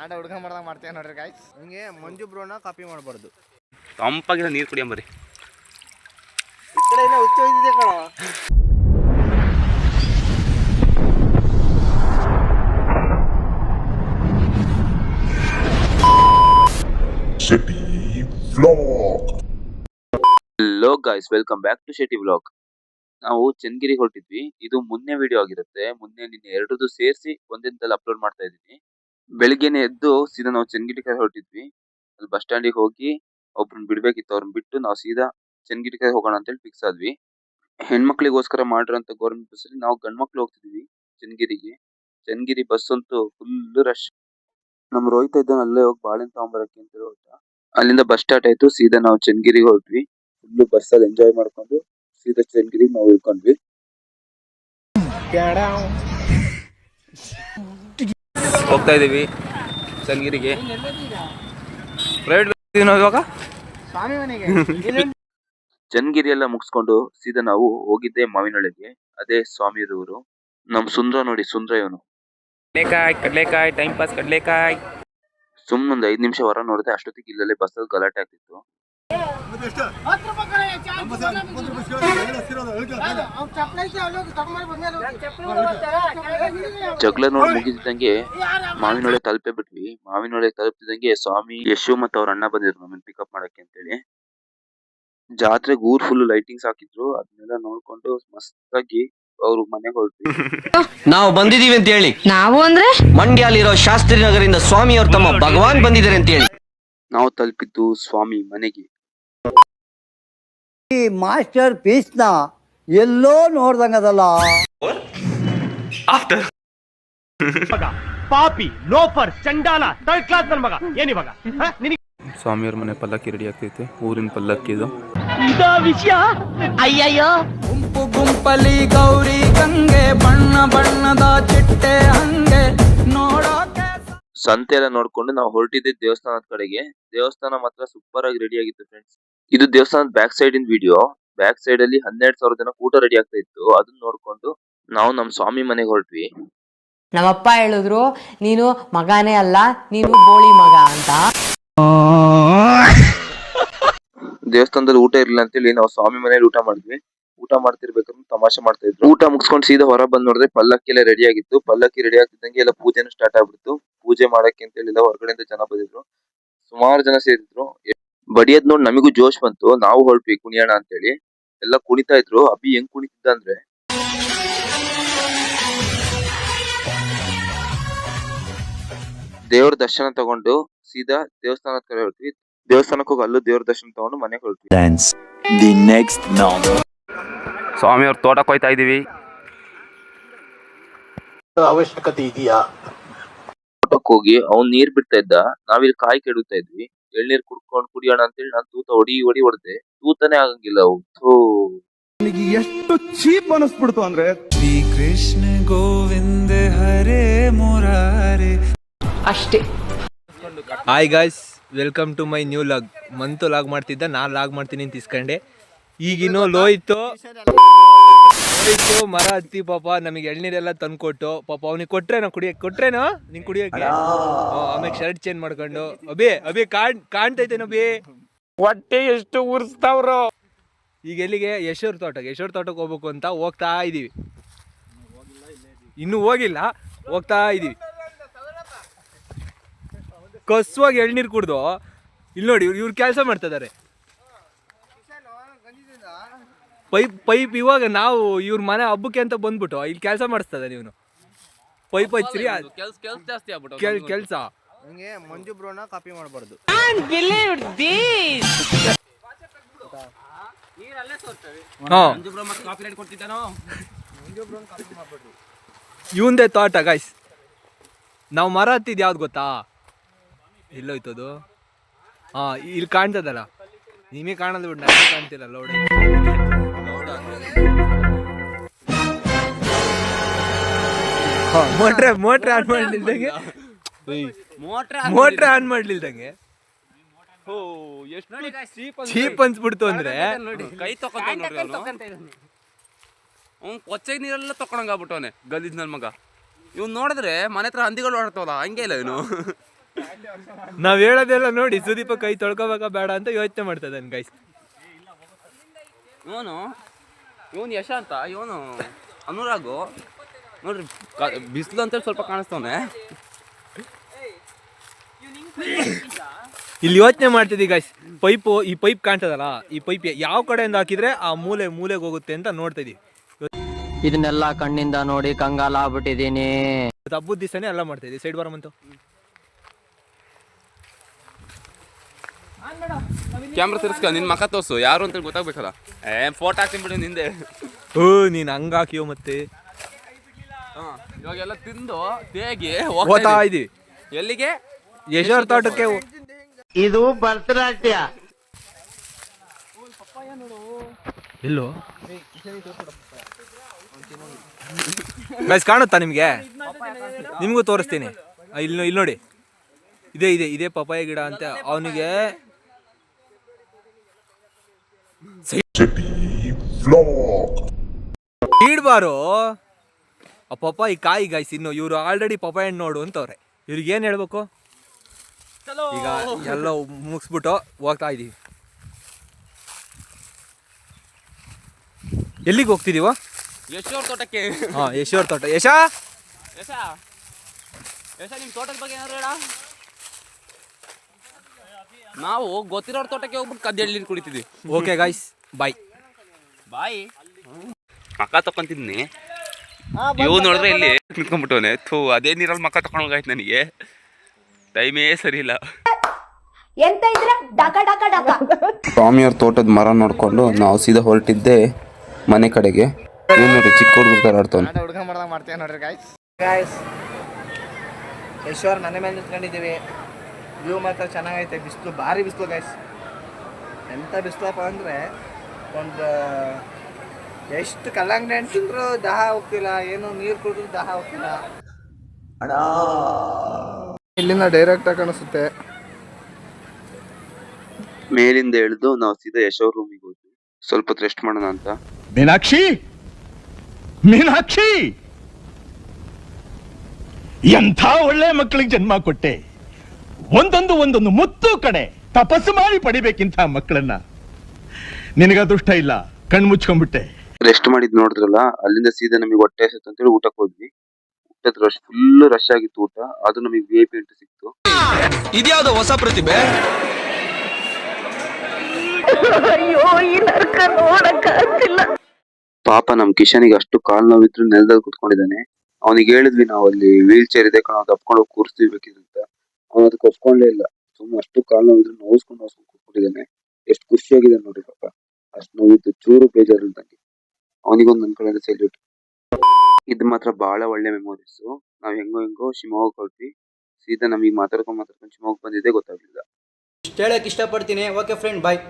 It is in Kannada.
ಆಡ ಹುಡುಗ ಮಾಡ್ದಂಗೆ ಮಾಡ್ತೇವೆ ನೋಡ್ರಿ ಗಾಯ್ಸ್. ಹಿಂಗೆ ಮಂಜು ಬ್ರೋನ ಕಾಪಿ ಮಾಡಬಾರ್ದು. ತಂಪಾಗಿರೋ ನೀರು ಕುಡಿಯಂಬರಿ. ಈ ಕಡೆ ಎಲ್ಲ ಹುಚ್ಚು ಹೋಯ್ತಿದೆ ಕಣ. Shetty vlog. Hello guys, welcome back to Shetty vlog. ನಾವು ಚನ್ನಗಿರಿ ಹೊರಟಿದ್ವಿ. ಇದು ಮೊನ್ನೆ ವಿಡಿಯೋ ಆಗಿರುತ್ತೆ. ನಿನ್ನೆ ಎರಡದು ಸೇರಿಸಿ ಒಂದಿನದಲ್ಲಿ ಅಪ್ಲೋಡ್ ಮಾಡ್ತಾ ಇದ್ದೀನಿ. ಬೆಳಿಗ್ಗೆನೆ ಎದ್ದು ಸೀದಾ ನಾವು ಚನ್ನಗಿರಿ ಕಡೆ ಹೊರಟಿದ್ವಿ. ಅಲ್ಲಿ ಬಸ್ ಸ್ಟ್ಯಾಂಡಿಗೆ ಹೋಗಿ ಒಬ್ರನ್ನ ಬಿಡ್ಬೇಕಿತ್ತು. ಅವ್ರನ್ನ ಬಿಟ್ಟು ನಾವು ಸೀದಾ ಚನ್ನಗಿರಿ ಕಡೆ ಹೋಗೋಣ ಅಂತೇಳಿ ಫಿಕ್ಸ್ ಆದ್ವಿ. ಹೆಣ್ಮಕ್ಳಿಗೋಸ್ಕರ ಮಾಡಿರೋಂಥ ಗೌರ್ಮೆಂಟ್ ಬಸ್ಸಲ್ಲಿ ನಾವು ಗಂಡ್ ಮಕ್ಳು ಹೋಗ್ತಿದ್ವಿ ಚನ್ನಗಿರಿಗೆ. ಚನ್ನಗಿರಿ ಬಸ್ ಅಂತೂ ಫುಲ್ ರಶ್. ನಮ್ ರೋಹಿತ ಇದ್ದಾನ ಅಲ್ಲೇ ಹೋಗಿ ಬಾಳೆಹಣ್ಣು ತಗೊಂಬರಕ್ಕೆ ಅಂತ ಹೇಳಿ ಹೋದ. ಅಲ್ಲಿಂದ ಬಸ್ ಸ್ಟಾರ್ಟ್ ಆಯ್ತು. ಸೀದಾ ನಾವು ಚನ್ನಗಿರಿಗೆ ಹೊರಟ್ವಿ. ಫುಲ್ ಬಸ್ ಅಲ್ಲಿ ಎಂಜಾಯ್ ಮಾಡ್ಕೊಂಡು ಸೀದಾ ಚನ್ನಗಿರಿ ನಾವು ಇಳ್ಕೊಂಡ್ವಿ. ಹೋಗ್ತಾ ಇದೀವಿ ಚನ್ನಗಿರಿಗೆ. ಪ್ರೈವೇಟ್ ಇವಾಗ ಚನ್ನಗಿರಿ ಎಲ್ಲ ಮುಗಿಸ್ಕೊಂಡು ಸೀದಾ ನಾವು ಹೋಗಿದ್ದೆ ಮಾವಿನೊಳಗೆ. ಅದೇ ಸ್ವಾಮಿರೂರು. ನಮ್ ಸುಂದ್ರ ನೋಡಿ, ಸುಂದ್ರ ಇವನು. ಕಡ್ಲೆಕಾಯಿ ಟೈಮ್ ಪಾಸ್ ಕಡ್ಲೆಕಾಯಿ. ಸುಮ್ಮನೊಂದು 5 ನಿಮಿಷ ಹೊರ ನೋಡಿದೆ. ಅಷ್ಟೊತ್ತಿಗೆ ಇಲ್ಲೇ ಬಸ್ಸಲ್ಲಿ ಗಲಾಟೆ ಆಗ್ತಿತ್ತು. ಜಗಳ ನೋಡಿ ಮುಗಿದಿದ್ದಂಗೆ ಮಾವಿನೊಳೆ ತಲುಪೇ ಬಿಟ್ವಿ. ಮಾವಿನೊಳೆ ತಲುಪ್ತಿದ್ದಂಗೆ ಸ್ವಾಮಿ ಯಶು ಮತ್ತು ಅವ್ರ ಅಣ್ಣ ಬಂದಿದ್ರು ನಮ್ಮನ್ನ ಪಿಕಪ್ ಮಾಡಕ್ಕೆ ಅಂತೇಳಿ. ಜಾತ್ರೆಗೆ ಊರ್ ಫುಲ್ ಲೈಟಿಂಗ್ಸ್ ಹಾಕಿದ್ರು. ಅದನ್ನೆಲ್ಲ ನೋಡ್ಕೊಂಡು ಮಸ್ತಾಗಿ ಅವ್ರು ಮನೆಗೆ ಹೊರಟ್ವಿ. ನಾವು ಬಂದಿದೀವಿ ಅಂತ ಹೇಳಿ. ನಾವು ಅಂದ್ರೆ ಮಂಡ್ಯಲ್ಲಿರೋ ಶಾಸ್ತ್ರಿ ನಗರಿಂದ ಸ್ವಾಮಿ ಅವ್ರ ತಮ್ಮ ಭಗವಾನ್ ಬಂದಿದ್ದಾರೆ ಅಂತ ಹೇಳಿ. ನಾವು ತಲುಪಿದ್ದು ಸ್ವಾಮಿ ಮನೆಗೆ. ಈ ಮಾಸ್ಟರ್ ಪೀಸ್ ನ ಎಲ್ಲೋ ನೋಡ್ದಂಗದಲ್ಲ. ಪಾಪಿ ಲೋಫರ್ ಚಂಡಾಲ ಥರ್ಡ್ ಕ್ಲಾಸ್ ನನ್ನ ಮಗ ಏನಿವಾಗ ಸ್ವಾಮಿಯವ್ರ ಮನೆ ಪಲ್ಲಕ್ಕಿ ರೆಡಿ ಆಗ್ತೈತೆ. ಊರಿನ ಪಲ್ಲಕ್ಕಿ ಇದು. ವಿಷಯ ಅಯ್ಯಯ್ಯೋ. ಗುಂಪು ಗುಂಪಲಿ ಗೌರಿ ಗಂಗೆ ಬಣ್ಣ ಬಣ್ಣದ ಚಿಟ್ಟೆ ಹಂಗೆ ನೋಡೋಕೆ. ಸಂತೆ ಎಲ್ಲ ನೋಡ್ಕೊಂಡು ನಾವು ಹೊರಟಿದ್ದೆ ದೇವಸ್ಥಾನದ ಕಡೆಗೆ. ದೇವಸ್ಥಾನ ಮಾತ್ರ ಸೂಪರ್ ಆಗಿ ರೆಡಿ ಆಗಿತ್ತು ಫ್ರೆಂಡ್ಸ್. ಇದು ದೇವಸ್ಥಾನದ ಬ್ಯಾಕ್ ಸೈಡ್ ಇನ್ ವಿಡಿಯೋ. ಬ್ಯಾಕ್ ಸೈಡ್ ಅಲ್ಲಿ 12,000 ಜನ ಊಟ ರೆಡಿ ಆಗ್ತಾ ಇತ್ತು. ಅದನ್ನ ನೋಡ್ಕೊಂಡು ನಾವು ನಮ್ ಸ್ವಾಮಿ ಮನೆಗೆ ಹೊರಟ್ವಿ. ನಮ್ಮಪ್ಪ ಹೇಳಿದ್ರು, ನೀನು ಮಗನೇ ಅಲ್ಲ, ನೀನು ಬೋಳಿ ಮಗ ಅಂತ. ದೇವಸ್ಥಾನದಲ್ಲಿ ಊಟ ಇರ್ಲಿಲ್ಲ ಅಂತೇಳಿ ನಾವು ಸ್ವಾಮಿ ಮನೇಲಿ ಊಟ ಮಾಡಿದ್ವಿ. ಊಟ ಮಾಡ್ತಿರ್ಬೇಕಂದ್ರೆ ತಮಾಷೆ ಮಾಡ್ತಾ ಇದ್ರು. ಊಟ ಮುಗಿಸ್ಕೊಂಡು ಸೀದಾ ಹೊರ ಬಂದ್ ನೋಡಿದ್ರೆ ಪಲ್ಲಕ್ಕಿ ಎಲ್ಲ ರೆಡಿ ಆಗಿತ್ತು. ಪಲ್ಲಕ್ಕಿ ರೆಡಿ ಆಗ್ತಿದ್ದಂಗೆ ಎಲ್ಲ ಪೂಜೆನೂ ಸ್ಟಾರ್ಟ್ ಆಗ್ಬಿಡ್ತು. ಪೂಜೆ ಮಾಡಕ್ಕೆ ಅಂತ ಹೇಳಿ ಹೊರಗಡೆಯಿಂದ ಜನ ಬಂದಿದ್ರು. ಸುಮಾರು ಜನ ಸೇರಿದ್ರು. ಬಡಿಯದ್ ನೋಡಿ ನಮಿಗೂ ಜೋಶ್ ಬಂತು. ನಾವು ಹೊರಟ್ವಿ ಕುಣಿಯೋಣ ಅಂತೇಳಿ. ಎಲ್ಲ ಕುಣಿತಾ ಇದ್ರು. ಅಭಿ ಹೆಂಗ್ ಕುಣಿತಿದ್ದ ಅಂದ್ರೆ, ದೇವ್ರ ದರ್ಶನ ತಗೊಂಡು ಸೀದಾ ದೇವಸ್ಥಾನದ ಕಡೆ ಹೊರಟ್ವಿ. ದೇವಸ್ಥಾನಕ್ಕೆ ಹೋಗಿ ಅಲ್ಲೂ ದೇವ್ರ ದರ್ಶನ ತಗೊಂಡು ಮನೆಗೆ ಹೊರಟ್ವಿ. ಸ್ವಾಮಿ ಅವ್ರ ತೋಟಕ್ಕೆ ಹೋಯ್ತಾ ಇದೀವಿ. ಅವಶ್ಯಕತೆ ಇದೆಯಾ? ತೋಟಕ್ಕೆ ಹೋಗಿ ಅವ್ನ್ ನೀರ್ ಬಿಡ್ತಾ ಇದ್ದ. ನಾವಿಲ್ಲಿ ಕಾಯಿ ಕೆಡುತ್ತಾ ಇದ್ವಿ. ಎಳ್ನೀರ್ ಕುಡಿಯೋಣ ಅಂತೇಳಿ ನಾನು ತೂತ ಹೊಡೆದೆ. ತೂತನೇ ಆಗಂಗಿಲ್ಲ ಅವು. ನನಗೆ ಎಷ್ಟು ಚೀಪ್ ಅನಿಸ್ಬಿಡ್ತು ಅಂದ್ರೆ, ಶ್ರೀ ಕೃಷ್ಣ ಗೋವಿಂದ ಹರೇ ಮುರಾರೇ ಅಷ್ಟೇ. Hi guys, welcome to my new vlog. Manthu vlog ಮಾಡ್ತಿದ್ದ, ನಾನು ಲಾಗ್ ಮಾಡ್ತೀನಿ ಅಂತ ಇಸ್ಕೊಂಡೆ. ಈಗಿನ್ನೂ ಲೋಯ್ತು ಮರ ಹತ್ತಿ ಪಾಪ ನಮಗೆ ಎಳ್ನೀರೆಲ್ಲ ತಂದ್ಕೊಟ್ಟು. ಪಾಪ ಅವ್ನಿಗೆ ಕೊಟ್ರೇನೋ ಕೊಟ್ರೇನೋ ನಿಂಗೆ ಕುಡಿಯೋಕೆ. ಆಮೇಲೆ ಶರ್ಟ್ ಚೇಂಜ್ ಮಾಡ್ಕೊಂಡು ಅಭಿ ಕಾಣ್ತೈತೇನೋ ಅಭಿ. ಹೊಟ್ಟೆ ಎಷ್ಟು ಉರ್ಸ್ತಾವ್ರು. ಈಗ ಎಲ್ಲಿಗೆ? ಯಶೋರ್ ತೋಟಕ್ಕೆ ಹೋಗ್ಬೇಕು ಅಂತ ಹೋಗ್ತಾ ಇದೀವಿ. ಇನ್ನೂ ಹೋಗಿಲ್ಲ, ಹೋಗ್ತಾ ಇದೀವಿ. ಕಸುವಾಗಿ ಎಳ್ನೀರು ಕುಡ್ದು ಇಲ್ಲಿ ನೋಡಿ ಇವ್ರು ಕೆಲಸ ಮಾಡ್ತಾ ಇದಾರೆ. ಪೈಪ್ ಇವಾಗ ನಾವು ಇವ್ರ ಮನೆ ಹಬ್ಬಕ್ಕೆ ಅಂತ ಬಂದ್ಬಿಟ್ಟು ಇಲ್ಲಿ ಕೆಲಸ ಮಾಡಿಸ್ತಾ ಇದ್ದಾನೆ ಇವನು. ಪೈಪ್ ಹಚ್ಚಿರಿ ಕೆಲಸ. ಹಿಂಗೆ ಮಂಜು ಬ್ರೋನ ಕಾಪಿ ಮಾಡಬಾರ್ದು. ಇವಂದೇ ತೋಟ ಗಾಯ್ಸ್. ನಾವು ಮರ ಹತ್ತಿದ್ ಯಾವ್ದು ಗೊತ್ತಾ? ಎಲ್ಲೋಯ್ತದು? ಇಲ್ಲಿ ಕಾಣ್ತದಲ್ಲ, ನಿಮಗೆ ಕಾಣಲ್ಲ ಬಿಟ್ಟು ನನಗೆ ಕಾಣ್ತಿಲ್ಲ. ಲೋಡ್ ಮೋಟ್ರ್ ಆನ್ ಮಾಡ್ಲಿಲ್ದಂಗೆ ಚೀಪ್ ಅನ್ಸ್ಬಿಡ್ತು ಅಂದ್ರೆ ಕೈ ಕೊಚ್ಚೆ ನೀರೆಲ್ಲ ತಕೊಂಡಂಗಾಗ್ಬಿಟ್ಟವನೆ ಗಲೀಜ್ ನನ್ ಮಗ. ಇವ್ನು ನೋಡಿದ್ರೆ ಮನೆ ಹತ್ರ ಹಂದಿಗಳು ಓಡಾಡ್ತಾವಲ್ಲ, ಹಂಗೆ ಇಲ್ಲ ಇವನು. ನಾವ್ ಹೇಳೋದೆಲ್ಲ ನೋಡಿ ಸುದೀಪ ಕೈ ತೊಳ್ಕೊಬೇಕಾ ಬೇಡ ಅಂತ ಯೋಚನೆ ಮಾಡ್ತಾ ಇದ್ದಾನೆ ಗೈಸ್. ಇವನು ಯಶ ಅಂತ, ಇವನು ಅನುರಾಗು ನೋಡ್ರಿ, ಬಿಸಿಲು ಅಂತೇಳಿ ಸ್ವಲ್ಪ ಕಾಣಿಸ್ತವನೆ. ಇಲ್ಲಿ ಯೋಚನೆ ಮಾಡ್ತಿದ್ದಿ ಗೈಸ್, ಈ ಪೈಪ್ ಕಾಣ್ತದಲ್ಲ, ಈ ಪೈಪ್ ಯಾವ ಕಡೆಯಿಂದ ಹಾಕಿದ್ರೆ ಆ ಮೂಲೆಗೆ ಹೋಗುತ್ತೆ ಅಂತ ನೋಡ್ತಾ ಇದೀವಿ. ಇದನ್ನೆಲ್ಲ ಕಣ್ಣಿಂದ ನೋಡಿ ಕಂಗಾಲ ಆಗ್ಬಿಟ್ಟಿದೀನಿ. ಹಬ್ಬದ ದಿವಸನೇ ಎಲ್ಲ ಮಾಡ್ತಾ ಇದೀವಿ. ಸೈಡ್ ಬರಮಂತು ಕ್ಯಾಮ್ರಾ ತಿರ್ಸ್ಕ, ನಿನ್ ಮಕ್ಕ ತೋರ್ಸು ಯಾರು ಅಂತ ಗೊತ್ತಾಗ್ಬೇಕಲ್ಲ. ಫೋಟೋ ಹಾಕ್ತೀನಿ ಬಿಡು ನಿಂದೆ. ನೀನ್ ಹಂಗಾಕಿಯೋ ಮತ್ತೆ ಇವಾಗೆಲ್ಲ ತಿಂದು ತೇಗಿ ಹೋಗ್ತಾ ಇದೀವಿ. ಎಲ್ಲಿಗೆ? ಯಶೋರ್ ತೋಟಕ್ಕೆ. ಇದು ಭರತನಾಟ್ಯ. ಎಲ್ಲೋ ಗೈಸ್ ಕಾಣುತ್ತಾ ನಿಮ್ಗೆ? ನಿಮ್ಗೂ ತೋರಿಸ್ತೀನಿ. ಇಲ್ಲಿ ನೋಡಿ, ಇದೇ ಪಪಾಯ ಗಿಡ ಅಂತ. ಅವನಿಗೆ City Vlog. ಇಡ್ಬಾರು ಆ ಪಪಾಯಿ ಕಾಯಿ ಗೈಸ್. ಇನ್ನು ಇವ್ರು ಆಲ್ರೆಡಿ ಪಪಾಯ ಹಣ್ಣು ನೋಡು ಅಂತವ್ರೆ. ಇವ್ರಿಗೆ ಏನ್ ಹೇಳ್ಬೇಕು? ಈಗ ಎಲ್ಲ ಮುಗಿಸ್ಬಿಟ್ಟು ಹೋಗ್ತಾ ಇದೀವಿ. ಎಲ್ಲಿಗೆ ಹೋಗ್ತಿದೀವ? ಯಶೋರ್ ತೋಟಕ್ಕೆ. ಹಾ, ಯಶೋರ್ ತೋಟ. ಯಶ ನಿಮ್ ತೋಟದ ಬಗ್ಗೆ ಏನಾದ್ರು ಹೇಳ. ನಾವು ಗೊತ್ತಿರೋರ್ ತೋಟಕ್ಕೆ ಹೋಗ್ಬಿಟ್ಟು ಕದ್ದೆಳ್ಳಿ ನೀರು ಕುಡಿತಿದ್ವಿ. ಓಕೆ ಗೈಸ್, ಬಾಯ್. ಮಕ್ಕ ತಕೊಂತಿದ್ನಿ. ಇವ್ ನೋಡಿದ್ರೆ ಇಲ್ಲಿ ನಿಂತ್ಕೊಂಡ್ಬಿಟ್ಟವನೆ. ಅದೇ ನೀರಲ್ಲಿ ಮಕ್ಕ ತಕೊಂಡ್ ಹೋಗಾಯ್ತು ನನಗೆ. ಟೈಮೇ ಸರಿ ಇಲ್ಲ. ಎಂತ ಇದ್ರೆ ಡಕ ಡಕ ಡಕ. ಸ್ವಾಮಿಯವ್ರ ತೋಟದ ಮರ ನೋಡ್ಕೊಂಡು ನಾವು ಸೀದಾ ಹೊರಟಿದ್ದೆ ಮನೆ ಕಡೆಗೆ. ಇವ್ ನೋಡಿ ಚಿಕ್ಕ ಹುಡುಗರು ತರ ಆಡ್ತಾನೆ. ಹುಡುಗ ಮಾಡ್ದಂಗೆ ಮಾಡ್ತೇವೆ ನೋಡ್ರಿ ಗಾಯ್ಸ್. ಯಶ್ವರ್ ಮನೆ ಮೇಲೆ ನಿಂತ್ಕೊಂಡಿದ್ದೀವಿ. ವ್ಯೂ ಮಾತ್ರ ಚೆನ್ನಾಗೈತೆ. ಬಿಸಿಲು, ಭಾರಿ ಬಿಸಿಲು ಗಾಯ್ಸ್. ಎಂಥ ಬಿಸಿಲಪ್ಪ ಅಂದರೆ ಒಂದು ಎಷ್ಟು ಕಲ್ಲಂಗಡಿ ಹಣ್ಣು ತಿಂದರೂ ದಾಹ ಹೋಗ್ತಿಲ್ಲ, ಏನು ನೀರು ಕುಡಿದ್ರು ದಾಹ ಹೋಗ್ತಿಲ್ಲ. ಇಲ್ಲಿಂದ ಡೈರೆಕ್ಟಾಗಿ ಕಾಣಿಸುತ್ತೆ. ಮೇಲಿಂದ ಇಳಿದು ನಾವು ಸೀದಾ ಯಶೋರ್ ರೂಮಿಗೆ ಹೋದ್ವಿ ಸ್ವಲ್ಪ ಹೊತ್ತು ರೆಸ್ಟ್ ಮಾಡೋಣ ಅಂತ. ಮೀನಾಕ್ಷಿ, ಎಂಥ ಒಳ್ಳೆ ಮಕ್ಕಳಿಗೆ ಜನ್ಮ ಕೊಟ್ಟೆ. ಒಂದೊಂದು ಮುತ್ತು ಕಡೆ ತಪಸ್ಸು ಮಾಡಿ ಪಡಿಬೇಕಿಂತ ಮಕ್ಕಳನ್ನ. ನಿನಗ ಅದೃಷ್ಟ ಇಲ್ಲ, ಕಣ್ ಮುಚ್ಕೊಂಡ್ಬಿಟ್ಟೆ. ರೆಸ್ಟ್ ಮಾಡಿದ್ ನೋಡಿದ್ರಲ್ಲ, ಅಲ್ಲಿಂದ ಸೀದಾ ನಮಗೆ ಹೊಟ್ಟೆ ಹಸಿತು ಅಂತೇಳಿ ಊಟಕ್ಕೆ ಹೋದ್ವಿ. ಊಟದ ಫುಲ್ ರಶ್ ಆಗಿತ್ತು ಊಟ. ಅದು ನಮಗೆ VIP ಎಂಟ್ರಿ ಸಿಕ್ತು. ಇದ್ಯಾವ್ದು ಹೊಸ ಪ್ರತಿಭೆ? ಪಾಪ ನಮ್ ಕಿಶನಿಗೆ ಅಷ್ಟು ಕಾಲ್ ನೋವಿದ್ರು ನೆಲದಲ್ಲಿ ಕುತ್ಕೊಂಡಿದ್ದಾನೆ. ಅವನಿಗೆ ಹೇಳಿದ್ವಿ ನಾವು ಅಲ್ಲಿ ವೀಲ್ ಚೇರ್ ಇದೆ ಕಣ, ತಪ್ಕೊಂಡು ಹೋಗಿ ಕೂರಿಸ್ತೀವಿ ಬೇಕಿದ್ರಂತ. ಅವನು ಅದಕ್ಕೆ ಒಪ್ಕೊಂಡೇ ಇಲ್ಲ. ಸುಮ್ಮನೆ ಅಷ್ಟು ಕಾಲ್ ನೋವಿದ್ರು ನೋಸ್ಕೊಂಡು ಕೂತ್ಕೊಂಡಿದ್ದಾನೆ. ಎಷ್ಟು ಖುಷಿಯಾಗಿದೆ ನೋಡಿ ಪಾಪ. ಅಷ್ಟು ನೋವಿತ್ತು, ಚೂರು ಬೇಜಾರಿಲ್ದಂಗೆ. ಅವನಿಗೊಂದು ನನ್ನ ಕಡೆಯಿಂದ ಸೆಲ್ಯೂಟ್. ಇದು ಮಾತ್ರ ಬಹಳ ಒಳ್ಳೆ ಮೆಮೊರೀಸ್. ನಾವ್ ಹೆಂಗೋ ಶಿವಮೊಗ್ಗ ಹೊರಟ್ವಿ. ಸೀದಾ ನಮಗೆ ಮಾತಾಡ್ಕೊಂಡು ಶಿವಮೊಗ್ಗ ಬಂದಿದ್ದೆ ಗೊತ್ತಾಗ್ಲಿಲ್ಲ. ಹೇಳಕ್ ಇಷ್ಟಪಡ್ತೀನಿ. ಓಕೆ ಫ್ರೆಂಡ್, ಬಾಯ್.